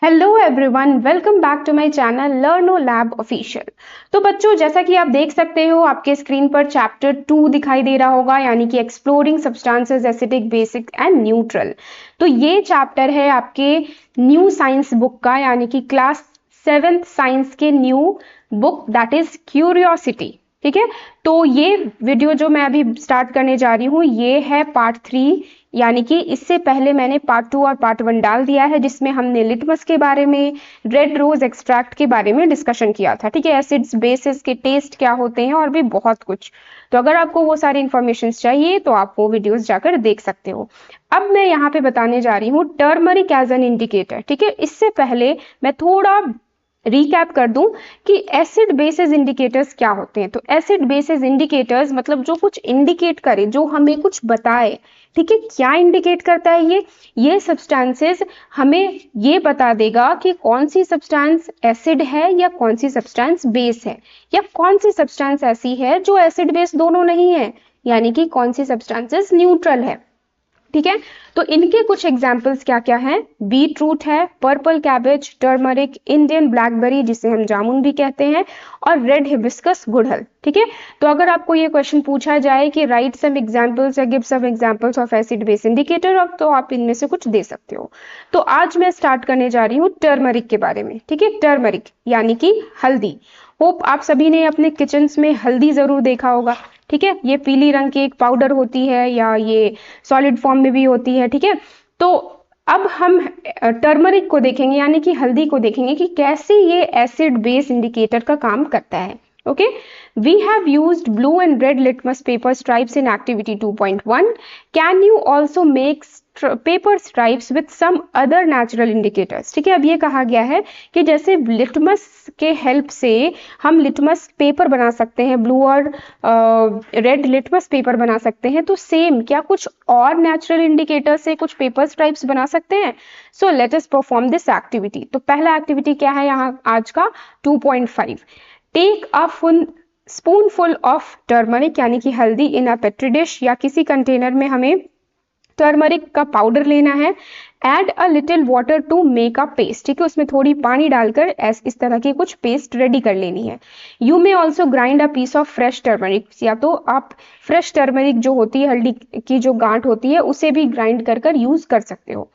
Hello everyone, welcome back to my channel Learno Lab official. तो बच्चों, जैसा कि आप देख सकते हो आपके स्क्रीन पर चैप्टर 2 दिखाई दे रहा होगा, यानी कि exploring substances acidic basic and neutral. तो ये चैप्टर है आपके न्यू साइंस बुक का, यानी कि क्लास 7th साइंस के new book that is curiosity. ठीक है, तो ये वीडियो जो मैं अभी स्टार्ट करने जा रही हूँ ये है पार्ट 3, यानी कि इससे पहले मैंने पार्ट 2 और पार्ट 1 डाल दिया है, जिसमें हमने लिटमस के बारे में, रेड रोज एक्सट्रैक्ट के बारे में डिस्कशन किया था। ठीक है, एसिड्स बेसिस के टेस्ट क्या होते हैं और भी बहुत कुछ। तो अगर आपको वो सारी इंफॉर्मेशन चाहिए तो आप वो वीडियोस जाकर देख सकते हो। अब मैं यहाँ पे बताने जा रही हूँ टर्मरिक एज एन इंडिकेटर। ठीक है, इससे पहले मैं थोड़ा रिकैप कर दूं कि एसिड बेसिस इंडिकेटर्स क्या होते हैं। तो एसिड बेसिस इंडिकेटर्स मतलब जो कुछ इंडिकेट करे, जो हमें कुछ बताए। ठीक है, क्या इंडिकेट करता है ये सब्सटेंसेस हमें ये बता देगा कि कौन सी सब्सटेंस एसिड है या कौन सी सब्सटेंस बेस है, या कौन सी सब्सटेंस ऐसी है जो एसिड बेस दोनों नहीं है, यानी कि कौन सी सब्सटेंसेस न्यूट्रल है। ठीक है, तो इनके कुछ एग्जाम्पल्स क्या क्या हैं। बीट रूट है, purple cabbage, turmeric, Indian blackberry जिसे हम जामुन भी कहते हैं, और रेड हिबिस्कस गुड़हल। ठीक है, तो अगर आपको ये क्वेश्चन पूछा जाए कि राइट सम एग्जाम्पल्स या give some examples of acid base indicator, अब तो आप इनमें से कुछ दे सकते हो। तो आज मैं स्टार्ट करने जा रही हूँ टर्मरिक के बारे में। ठीक है, टर्मरिक यानी कि हल्दी। होप आप सभी ने अपने किचन में हल्दी जरूर देखा होगा। ठीक है, ये पीली रंग की एक पाउडर होती है या ये सॉलिड फॉर्म में भी होती है। ठीक है, तो अब हम टर्मरिक को देखेंगे, यानी कि हल्दी को देखेंगे कि कैसे ये एसिड बेस इंडिकेटर का काम करता है। Okay, we have used blue and red litmus paper stripes in activity 2.1. Can you also make paper stripes with some other natural indicators. ठीक है, अब ये कहा गया है कि जैसे लिटमस के हेल्प से हम लिटमस पेपर बना सकते हैं, ब्लू और रेड लिटमस पेपर बना सकते हैं, तो सेम क्या कुछ और नेचुरल इंडिकेटर से कुछ पेपर स्ट्राइप्स बना सकते हैं। So let us perform this activity. तो पहला एक्टिविटी क्या है यहाँ आज का 2.5। Take a full spoonful of turmeric यानी कि हल्दी इन अ पेट्री डिश, या किसी कंटेनर में हमें टर्मरिक का पाउडर लेना है। Add a little water to make a paste. ठीक है, उसमें थोड़ी पानी डालकर इस तरह की कुछ पेस्ट रेडी कर लेनी है। You may also grind a piece of fresh turmeric, या तो आप फ्रेश टर्मरिक जो होती है, हल्दी की जो गांठ होती है, उसे भी ग्राइंड कर यूज कर सकते हो।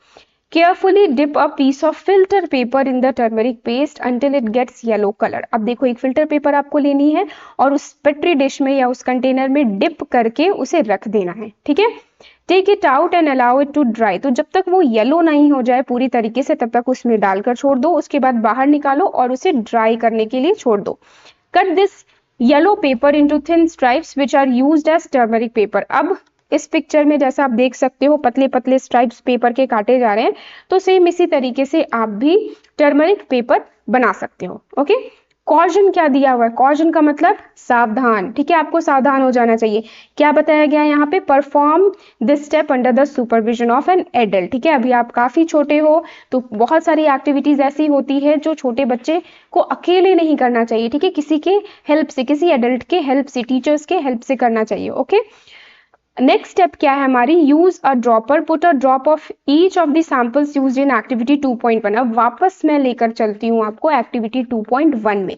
Carefully dip a piece of filter paper in the turmeric paste until it gets yellow colour. अब देखो, एक फिल्टर पेपर आपको लेनी है और उस पेट्री डिश में या उस कंटेनर में डिप करके उसे रख देना है। ठीक है, take it out and allow it to dry. तो जब तक वो येलो नहीं हो जाए पूरी तरीके से तब तक उसमें डालकर छोड़ दो, उसके बाद बाहर निकालो और उसे ड्राई करने के लिए छोड़ दो। Cut this yellow paper into thin stripes which are used as turmeric paper. अब इस पिक्चर में जैसा आप देख सकते हो पतले पतले स्ट्राइप्स पेपर के काटे जा रहे हैं, तो सेम इसी तरीके से आप भी टर्मरिक पेपर बना सकते हो। ओके, कॉशन क्या दिया हुआ है, कॉशन का मतलब सावधान। ठीक है, आपको सावधान हो जाना चाहिए। क्या बताया गया है यहाँ पे, perform this step under the supervision of an adult. ठीक है, अभी आप काफी छोटे हो, तो बहुत सारी एक्टिविटीज ऐसी होती है जो छोटे बच्चे को अकेले नहीं करना चाहिए। ठीक है, किसी के हेल्प से, किसी एडल्ट के हेल्प से, टीचर्स के हेल्प से करना चाहिए। ओके, नेक्स्ट स्टेप क्या है हमारी, use a dropper, put a drop of each of the samples used in activity 2.1। अब वापस मैं लेकर चलती हूँ आपको एक्टिविटी 2.1 में।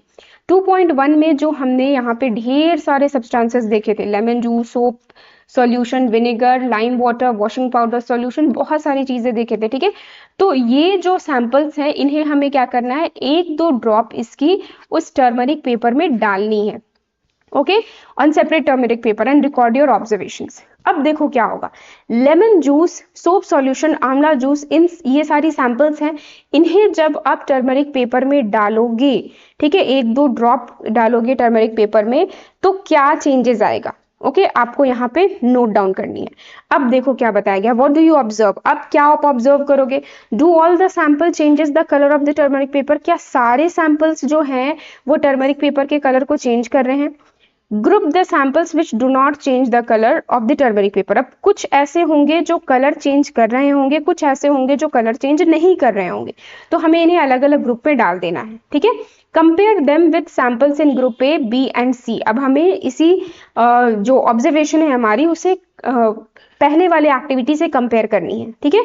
2.1 में जो हमने यहाँ पे ढेर सारे सब्सटेंसेस देखे थे, lemon juice, soap solution, vinegar, lime water, washing powder solution, बहुत सारी चीजें देखे थे। ठीक है, तो ये जो सैंपल्स हैं इन्हें हमें क्या करना है, एक दो ड्रॉप इसकी उस टर्मरिक पेपर में डालनी है। Okay, on separate turmeric paper and record your observations. अब देखो क्या होगा, लेमन जूस, सोप सॉल्यूशन, आंवला जूस, इन ये सारी सैंपल्स हैं, इन्हें जब आप टर्मरिक पेपर में डालोगे, ठीक है, एक दो ड्रॉप डालोगे टर्मरिक पेपर में, तो क्या चेंजेस आएगा। ओके, आपको यहाँ पे नोट डाउन करनी है। अब देखो क्या बताया गया, व्हाट डू यू ऑब्जर्व। अब क्या आप ऑब्जर्व करोगे, do all the sample changes the colour of the turmeric paper. क्या सारे सैंपल्स जो हैं वो टर्मरिक पेपर के कलर को चेंज कर रहे हैं। Group the samples which do not change the colour of the turmeric paper. अब कुछ ऐसे होंगे जो कलर चेंज कर रहे होंगे, कुछ ऐसे होंगे जो कलर चेंज नहीं कर रहे होंगे, तो हमें इन्हें अलग अलग ग्रुप में डाल देना है। ठीक है, compare them with samples in group A, B and C. अब हमें इसी जो ऑब्जर्वेशन है हमारी उसे पहले वाले एक्टिविटी से कंपेयर करनी है। ठीक है,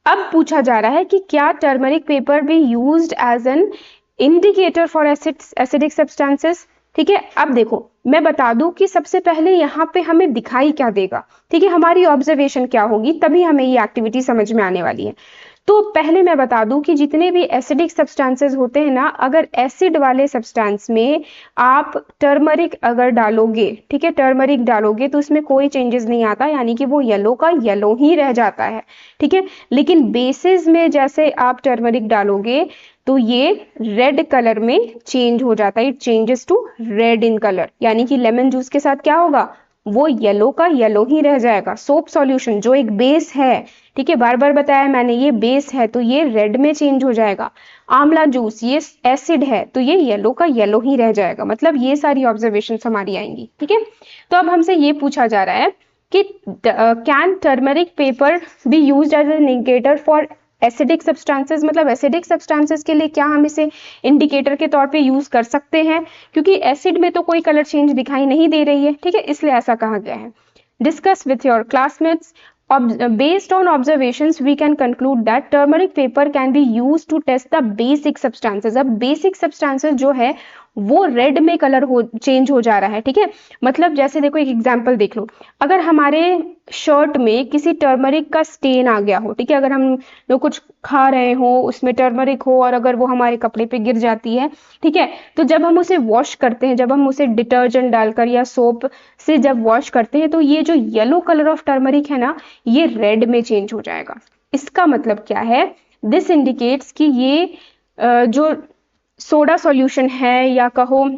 अब पूछा जा रहा है कि क्या turmeric paper be used as an indicator for acidic substances. ठीक है, अब देखो मैं बता दूं कि सबसे पहले यहाँ पे हमें दिखाई क्या देगा, ठीक है, हमारी ऑब्जर्वेशन क्या होगी, तभी हमें ये एक्टिविटी समझ में आने वाली है। तो पहले मैं बता दूं कि जितने भी एसिडिक सब्सटेंसेस होते हैं ना, अगर एसिड वाले सब्सटेंस में आप टर्मरिक अगर डालोगे, ठीक है, टर्मरिक डालोगे तो उसमें कोई चेंजेस नहीं आता, यानी कि वो येलो का येलो ही रह जाता है। ठीक है, लेकिन बेसिस में जैसे आप टर्मरिक डालोगे तो ये रेड कलर में चेंज हो जाता है, it changes to red in colour, यानी कि लेमन जूस के साथ क्या होगा, वो येलो का येलो ही रह जाएगा। सोप सॉल्यूशन जो एक बेस है, ठीक है, बार बार बताया मैंने, ये बेस है तो ये रेड में चेंज हो जाएगा। आंवला जूस ये एसिड है तो ये येलो का येलो ही रह जाएगा। मतलब ये सारी ऑब्जर्वेशन हमारी आएंगी। ठीक है, तो अब हमसे ये पूछा जा रहा है कि can turmeric paper be used as an indicator for acidic substances, मतलब एसिडिक सब्सटेंसेस के लिए क्या हम इसे इंडिकेटर के तौर पे यूज कर सकते हैं, क्योंकि एसिड में तो कोई कलर चेंज दिखाई नहीं दे रही है। ठीक है, इसलिए ऐसा कहा गया है। Discuss with your classmates. Based on observations, we can conclude that turmeric paper can be used to test the basic substances. अब basic substances जो है वो रेड में कलर हो चेंज हो जा रहा है। ठीक है, मतलब जैसे देखो एक एग्जांपल देख लो, अगर हमारे शर्ट में किसी टर्मरिक का स्टेन आ गया हो, ठीक है, अगर हम लोग कुछ खा रहे हो उसमें टर्मरिक हो और अगर वो हमारे कपड़े पे गिर जाती है, ठीक है, तो जब हम उसे वॉश करते हैं, जब हम उसे डिटर्जेंट डालकर या सोप से जब वॉश करते हैं, तो ये जो येलो कलर ऑफ टर्मरिक है ना, ये रेड में चेंज हो जाएगा। इसका मतलब क्या है, दिस इंडिकेट्स कि ये जो सोडा सॉल्यूशन है या कहो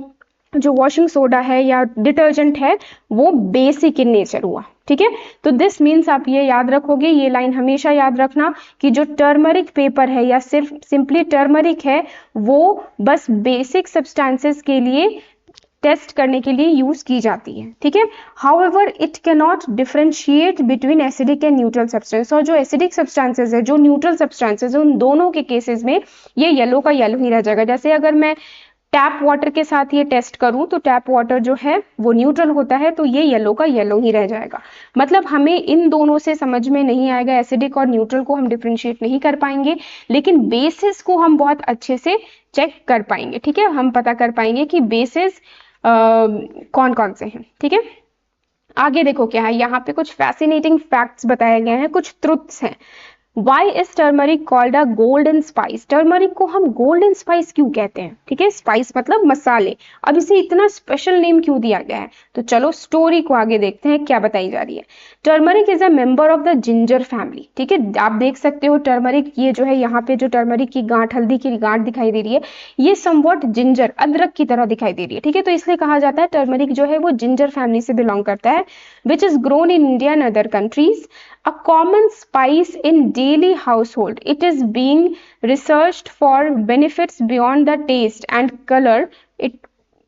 जो वॉशिंग सोडा है या डिटर्जेंट है वो बेसिक इन नेचर हुआ। ठीक है, तो दिस मीन्स आप ये याद रखोगे, ये लाइन हमेशा याद रखना कि जो टर्मरिक पेपर है या सिर्फ सिंपली टर्मरिक है वो बस बेसिक सब्सटेंसेस के लिए टेस्ट करने के लिए यूज की जाती है। ठीक है, however it can not differentiate between acidic and neutral substance, और जो एसिडिक सब्सटेंसेस है जो न्यूट्रल सब्सटेंसेस है उन दोनों के केसेस में ये येलो का येलो ही रह जाएगा। जैसे अगर मैं टैप वाटर के साथ ये टेस्ट करूं तो टैप वाटर जो है वो न्यूट्रल होता है तो ये येलो का येलो ही रह जाएगा। मतलब हमें इन दोनों से समझ में नहीं आएगा, एसिडिक और न्यूट्रल को हम डिफरेंशिएट नहीं कर पाएंगे, लेकिन बेसिस को हम बहुत अच्छे से चेक कर पाएंगे। ठीक है, हम पता कर पाएंगे कि बेसिस कौन कौन से हैं। ठीक है, आगे देखो क्या है, यहाँ पे कुछ फैसिनेटिंग फैक्ट्स बताए गए हैं, कुछ ट्रुथ्स हैं। Why is turmeric called a golden spice? Turmeric को हम गोल्डन स्पाइस क्यों कहते हैं? ठीक है, स्पाइस मतलब मसाले। अब इसे इतना स्पेशल नेम क्यों दिया गया है? तो चलो स्टोरी को आगे देखते हैं क्या बताई जा रही है। Turmeric is a member of the ginger family. ठीक है, आप देख सकते हो टर्मरिक, ये जो है यहाँ पे जो टर्मरिक की गांठ, हल्दी की गांठ दिखाई दे रही है, ये समवॉट जिंजर, अदरक की तरह दिखाई दे रही है। ठीक है, तो इसलिए कहा जाता है टर्मरिक जो है वो जिंजर फैमिली से बिलोंग करता है, which is grown in India and other countries. A common spice in daily household. It is being researched for benefits beyond the taste and color it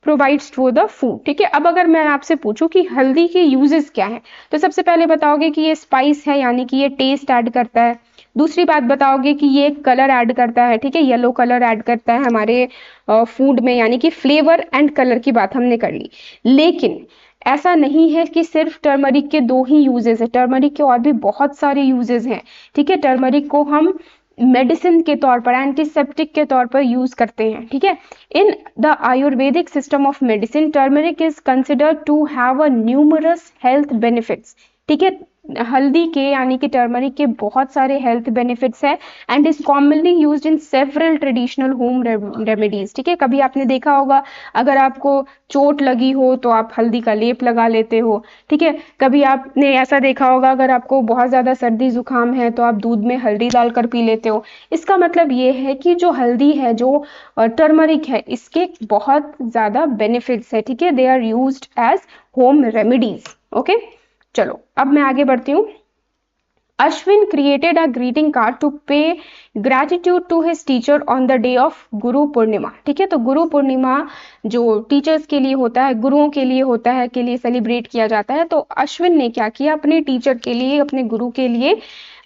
provides to the food. ठीक है, अब अगर मैं आपसे पूछूं कि हल्दी के यूजेस क्या हैं, तो सबसे पहले बताओगे कि ये स्पाइस है यानी कि ये टेस्ट ऐड करता है। दूसरी बात बताओगे कि ये कलर ऐड करता है, ठीक है, येलो कलर ऐड करता है हमारे फूड में, यानी कि फ्लेवर एंड कलर की बात हमने कर ली। लेकिन ऐसा नहीं है कि सिर्फ टर्मरिक के दो ही यूजेस है, टर्मरिक के और भी बहुत सारे यूजेस हैं। ठीक है, टर्मरिक को हम मेडिसिन के तौर पर, एंटीसेप्टिक के तौर पर यूज करते हैं। ठीक है, in the ayurvedic system of medicine turmeric is considered to have a numerous health benefits. ठीक है, हल्दी के यानी कि टर्मरिक के बहुत सारे हेल्थ बेनिफिट्स है and is commonly used in several traditional home remedies. ठीक है, कभी आपने देखा होगा अगर आपको चोट लगी हो तो आप हल्दी का लेप लगा लेते हो। ठीक है, कभी आपने ऐसा देखा होगा अगर आपको बहुत ज्यादा सर्दी जुकाम है तो आप दूध में हल्दी डालकर पी लेते हो। इसका मतलब ये है कि जो हल्दी है, जो टर्मरिक है, इसके बहुत ज्यादा बेनिफिट्स है। ठीक है, they are used as home remedies. Okay, चलो अब मैं आगे बढ़ती हूँ। Ashwin created a greeting card to pay gratitude to his teacher on the day of Guru Purnima. ठीक है, तो गुरु पूर्णिमा जो टीचर्स के लिए होता है, गुरुओं के लिए होता है, के लिए सेलिब्रेट किया जाता है। तो अश्विन ने क्या किया, अपने टीचर के लिए, अपने गुरु के लिए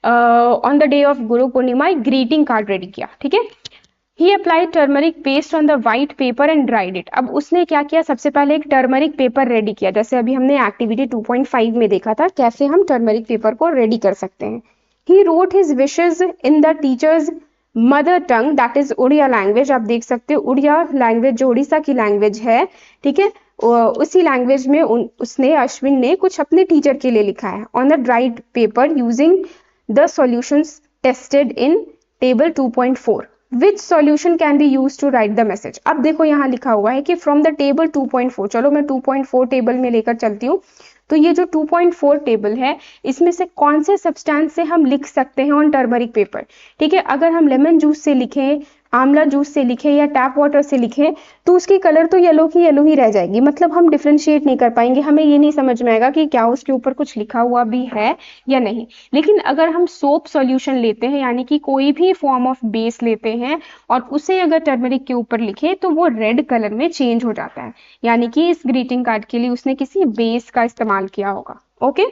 on the day of Guru पूर्णिमा एक ग्रीटिंग कार्ड रेडी किया। ठीक है, He applied turmeric paste on the white paper and dried it. अब उसने क्या किया, सबसे पहले एक टर्मरिक पेपर रेडी किया, जैसे अभी हमने एक्टिविटी 2.5 में देखा था कैसे हम टर्मरिक पेपर को रेडी कर सकते हैं। He wrote his wishes in the teacher's mother tongue that is Odia language. आप देख सकते हो उड़िया लैंग्वेज जो उड़ीसा की लैंग्वेज है, ठीक है, उसी लैंग्वेज में उसने अश्विन ने कुछ अपने टीचर के लिए लिखा है on the dried paper using the solutions tested in table 2.4 which solution can be use to write the message. अब देखो यहाँ लिखा हुआ है कि फ्रॉम द टेबल 2.4, चलो मैं 2.4 टेबल में लेकर चलती हूँ। तो ये जो 2.4 टेबल है इसमें से कौन से सब्सटेंस से हम लिख सकते हैं ऑन टर्मरिक पेपर, ठीक है। अगर हम लेमन जूस से लिखें, आंवला जूस से लिखें या टैप वाटर से लिखें तो उसकी कलर तो येलो ही रह जाएगी, मतलब हम डिफ्रेंशिएट नहीं कर पाएंगे, हमें ये नहीं समझ में आएगा कि क्या उसके ऊपर कुछ लिखा हुआ भी है या नहीं। लेकिन अगर हम सोप सॉल्यूशन लेते हैं यानी कि कोई भी फॉर्म ऑफ बेस लेते हैं और उसे अगर टर्मरिक के ऊपर लिखे तो वो रेड कलर में चेंज हो जाता है, यानी कि इस ग्रीटिंग कार्ड के लिए उसने किसी बेस का इस्तेमाल किया होगा। Okay,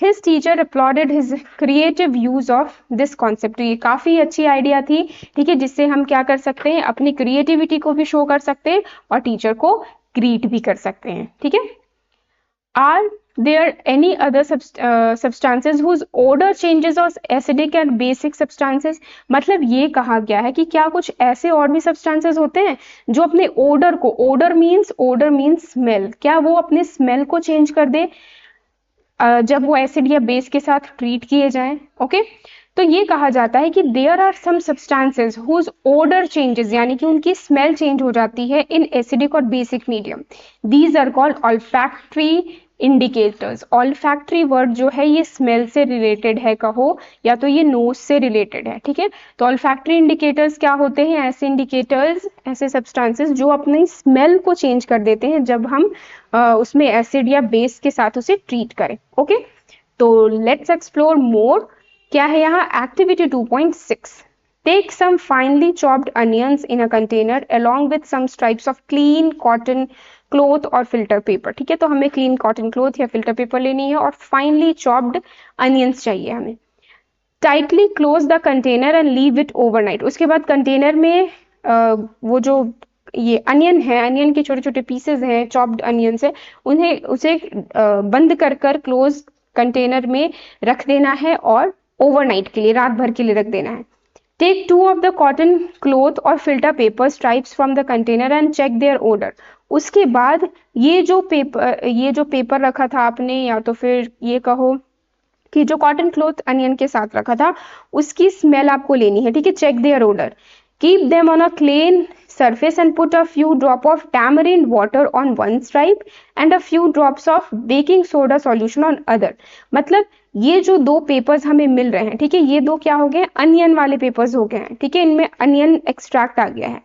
His teacher applauded his creative use of this concept। तो ये काफी अच्छी आइडिया थी, ठीक है, जिससे हम क्या कर सकते हैं, अपनी क्रिएटिविटी को भी शो कर सकते हैं और टीचर को ग्रीट भी कर सकते हैं, ठीक है। Are there any other substances whose odor changes or acidic and basic substances? मतलब ये कहा गया है कि क्या कुछ ऐसे और भी substances होते हैं जो अपने odor को, odor means smell, क्या वो अपने smell को change कर दे जब वो एसिड या बेस के साथ ट्रीट किए जाएं। ओके, तो ये कहा जाता है कि there are some substances whose odour changes, यानी कि उनकी स्मेल चेंज हो जाती है इन एसिडिक और basic medium. These are called olfactory indicators. Olfactory word जो है ये स्मेल से रिलेटेड है कहो या तो ये नोज से रिलेटेड है, ठीक है। तो ऑल्फैक्टरी इंडिकेटर्स क्या होते हैं, ऐसे इंडिकेटर्स, ऐसे सब्सटेंसेस जो अपनी स्मेल को चेंज कर देते हैं जब हम उसमें एसिड या बेस के साथ उसे ट्रीट करें। ओके, तो लेट्स एक्सप्लोर मोर। क्या है यहाँ, activity 2.6, take some finely chopped onions in a container along with some stripes of clean cotton cloth और फिल्टर पेपर। ठीक है, तो हमें क्लीन कॉटन क्लोथ या फिल्टर पेपर लेनी है और फाइनली चॉप्ड अनियंस चाहिए हमें। Tightly close the container and leave it overnight. उसके बाद कंटेनर में वो जो ये अनियन है, अनियन के छोटे छोटे पीसेस हैं, चॉप्ड अनियंस है, उसे बंद कर कर क्लोज कंटेनर में रख देना है और ओवरनाइट के लिए, रात भर के लिए रख देना है। Take 2 of the cotton cloth और filter paper strips from the container and check their odour. उसके बाद ये जो पेपर रखा था आपने, या तो फिर ये कहो कि जो कॉटन क्लोथ अनियन के साथ रखा था उसकी स्मेल आपको लेनी है। ठीक है, check their odour, keep them on a clean surface and put a few drop of tamarind water on one stripe and a few drops of baking soda solution on other। मतलब ये जो दो papers हमें मिल रहे हैं, ठीक है, ये दो क्या हो गए, अनियन वाले पेपर्स हो गए हैं। ठीक है, इनमें अनियन एक्सट्रैक्ट आ गया है।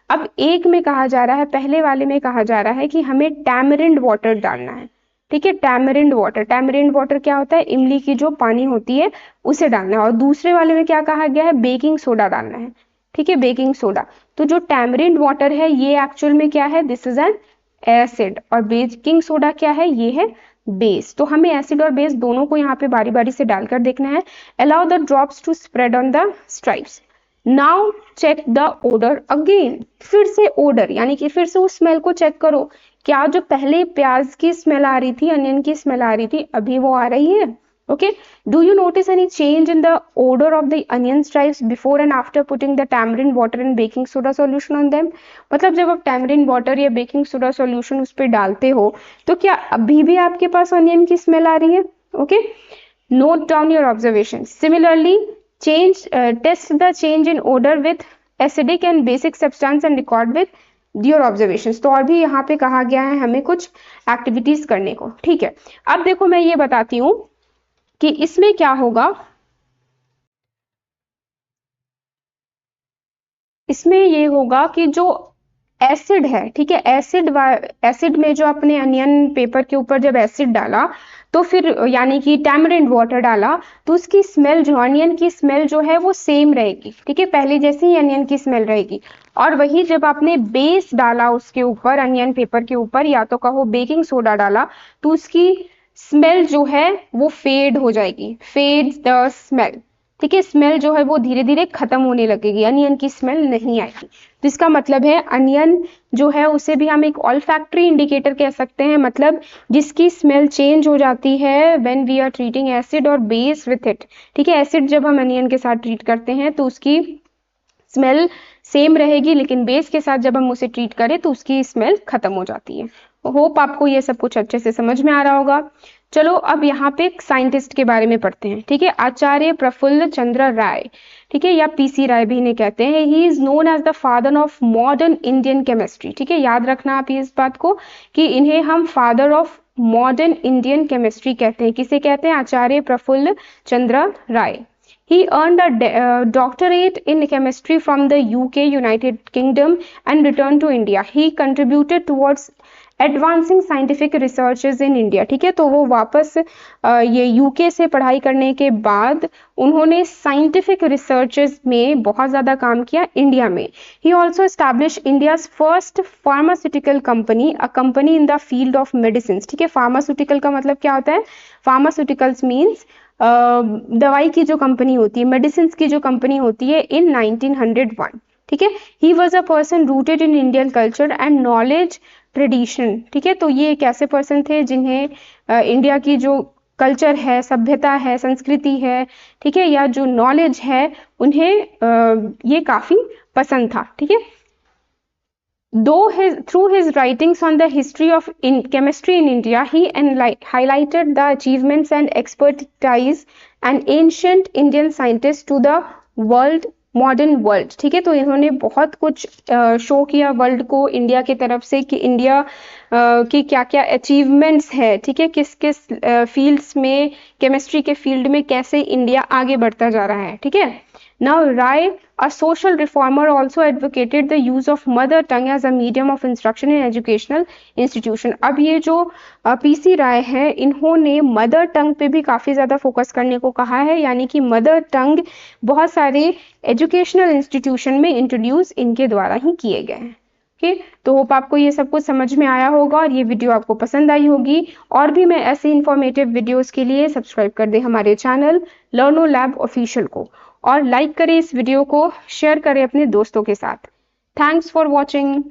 अब एक में कहा जा रहा है, पहले वाले में कहा जा रहा है कि हमें टैमरिंड वाटर डालना है। ठीक है, टैमरिंड वाटर क्या होता है, इमली की जो पानी होती है उसे डालना है। और दूसरे वाले में क्या कहा गया है, बेकिंग सोडा डालना है। ठीक है, बेकिंग सोडा। तो जो टैमरिंड वाटर है ये एक्चुअल में क्या है, दिस इज एन एसिड, और बेकिंग सोडा क्या है, ये है बेस। तो हमें एसिड और बेस दोनों को यहाँ पे बारी बारी से डालकर देखना है। Allow the drops to spread on the stripes. Now check the odour again. फिर से ओडर यानी कि फिर से उस स्मेल को चेक करो, क्या जो पहले प्याज की स्मेल आ रही थी, अनियन की स्मेल आ रही थी, अभी वो आ रही है। Okay, do you notice any change in the odor of the onion stripes before and after putting the tamarind water and baking soda solution on them? मतलब जब आप tamarind water या baking soda solution उस पे डालते हो तो क्या अभी भी आपके पास अनियन की स्मेल आ रही है? Okay, note down your observations. Similarly, test the change in odor with acidic and basic substance and record with your observations। तो और भी यहाँ पे कहा गया है हमें कुछ एक्टिविटीज करने को। ठीक है, अब देखो मैं ये बताती हूँ कि इसमें क्या होगा। इसमें ये होगा कि जो एसिड है, ठीक है, एसिड में जो अपने अनियन पेपर के ऊपर जब एसिड डाला तो फिर यानी कि टैमरिंड वाटर डाला तो उसकी स्मेल, जो अनियन की स्मेल जो है वो सेम रहेगी। ठीक है, पहले जैसे ही अनियन की स्मेल रहेगी। और वही जब आपने बेस डाला उसके ऊपर, अनियन पेपर के ऊपर, या तो कहो बेकिंग सोडा डाला, तो उसकी स्मेल जो है वो फेड हो जाएगी, फेड द स्मेल। ठीक है, स्मेल जो है वो धीरे धीरे खत्म होने लगेगी, अनियन की स्मेल नहीं आएगी। तो इसका मतलब है अनियन जो है उसे भी हम एक ऑल्फैक्टरी इंडिकेटर कह सकते हैं, मतलब जिसकी स्मेल चेंज हो जाती है when we are treating acid और बेस विथ इट। ठीक है, एसिड जब हम अनियन के साथ ट्रीट करते हैं तो उसकी स्मेल सेम रहेगी, लेकिन बेस के साथ जब हम उसे ट्रीट करें तो उसकी स्मेल खत्म हो जाती है। होप आपको ये सब कुछ अच्छे से समझ में आ रहा होगा। चलो अब यहाँ पे एक साइंटिस्ट के बारे में पढ़ते हैं। ठीक है, आचार्य प्रफुल्ल चंद्र राय, ठीक है, या पीसी राय भी इन्हें कहते हैं। He is known as the father of modern Indian chemistry. ठीक है, याद रखना आप इस बात को कि इन्हें हम father of modern Indian chemistry कहते हैं। किसे कहते हैं? आचार्य प्रफुल्ल चंद्र राय। He earned a doctorate in chemistry from the UK, United Kingdom, and returned to India. He contributed towards advancing scientific researches in India. ठीक है, तो वो वापस ये यूके से पढ़ाई करने के बाद उन्होंने साइंटिफिक रिसर्चेज में बहुत ज़्यादा काम किया इंडिया में। He also establish India's first pharmaceutical company, a company in the field of medicine. ठीक है, फार्मास्यूटिकल का मतलब क्या होता है? फार्मास्यूटिकल्स मीन्स दवाई की जो कंपनी होती है, मेडिसिन की जो कंपनी होती है, इन 1901। ठीक है, he was a person rooted in Indian culture and knowledge tradition. ठीक है, तो ये एक ऐसे पर्सन थे जिन्हें इंडिया की जो कल्चर है, सभ्यता है, संस्कृति है, ठीक है, या जो नॉलेज है, उन्हें ये काफी पसंद था। ठीक है, through his writings on the history of chemistry in India, he highlighted the achievements and expertise and ancient Indian scientists to the modern world. ठीक है, तो इन्होंने बहुत कुछ शो किया वर्ल्ड को इंडिया की तरफ से कि इंडिया की क्या क्या अचीवमेंट्स है। ठीक है, किस किस फील्ड्स में, केमिस्ट्री के फील्ड में कैसे इंडिया आगे बढ़ता जा रहा है। ठीक है, Now Rai, a social reformer, also advocated the use of mother tongue as a medium of instruction in educational institution. अब ये जो पीसी राय है, इन्होंने मदर टंग पे भी काफ़ी ज़्यादा फोकस करने को कहा है, यानी कि मदर टंग बहुत सारे एजुकेशनल इंस्टीट्यूशन में इंट्रोड्यूस इनके द्वारा ही किए गए हैं। ओके, तो होप आपको ये सब कुछ समझ में आया होगा और ये वीडियो आपको पसंद आई होगी। और भी मैं ऐसे इन्फॉर्मेटिव वीडियोस के लिए सब्सक्राइब कर दें हमारे चैनल लर्नो लैब ऑफिशियल को, और लाइक करें इस वीडियो को, शेयर करें अपने दोस्तों के साथ। Thanks for watching.